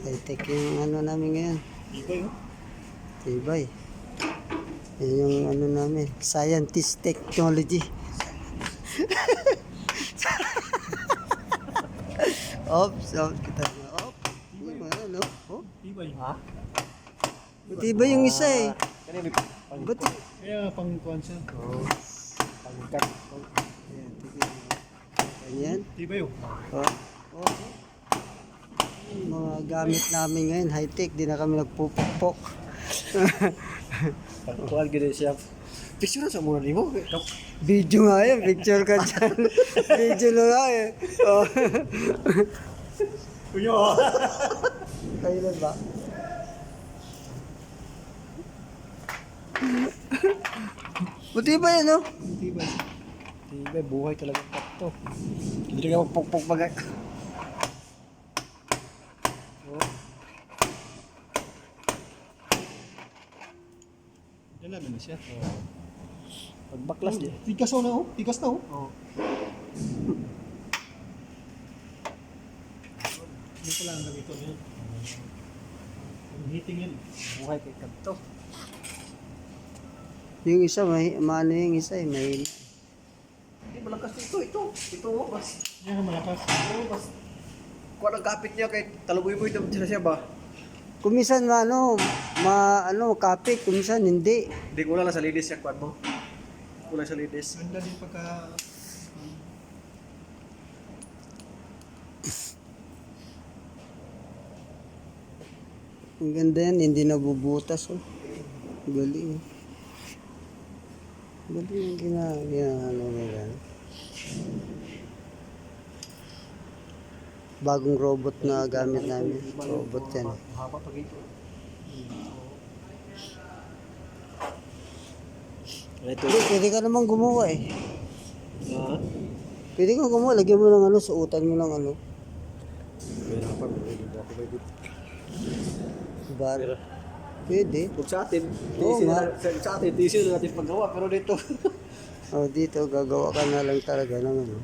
High-tech yung ano namin ngayon. Tibay, oh. Tibay. Yan yung ano namin. Scientist technology. Ops, kita nyo. Ops. Yung ano, oh. Tibay. Ha? Tibay yung isa eh. Kaya may Ba't? kaya pang konsa. Oh. Pangkat. Ayan, tignan mo. Ganyan. Tibay, oh. Oh. Oh. Mga gamit namin ngayon, high-tech. Di na kami nagpupukpok. Pagkuhan gano'n siya. Picture na sa muna ni mo. Video nga yan, picture ka dyan. Video na nga eh. Oh. Kuya! Kailan ba? Buti ba yan, no? Tibay. Tibay, buhay talaga to. Hindi ka magpukpok bagay. Oh. Yan namin na siya. Oh. Pagbaklas niya. Tigas na, oh. Tigas na, oh. Oh. Hindi pala ang ganito niya. Yung heating yan. Buhay kay kanto. Yung isa, maano yung isa eh, may... Hindi, malakas ito. Ito mo, bas. Yan ang malakas. Oo, bas. Kuha ng kapit niya kay taluboy-boy ito siya ba? Kumisan kapit, kumisan hindi. Hindi ko lang sa ladies siya, kuha mo. Kulang sa ladies. Ganda din pagka... Ang ganda yan, hindi nabubutas oh. Galing. Galing yung ginagawa nila. Bagong robot na gamit namin. Robot yan. Haba pag ito. Ito. Pwede ka naman gumawa eh. Ha? Pwede ka gumawa, lagyan mo ng ano, suotan mo ng ano. Meron pa, hindi ako may dito. Bar. Pwede. Kung sa atin, Oo nga. sa atin, tiisin na natin paggawa, pero dito. Oh, dito gagawa ka na lang talaga ng ano.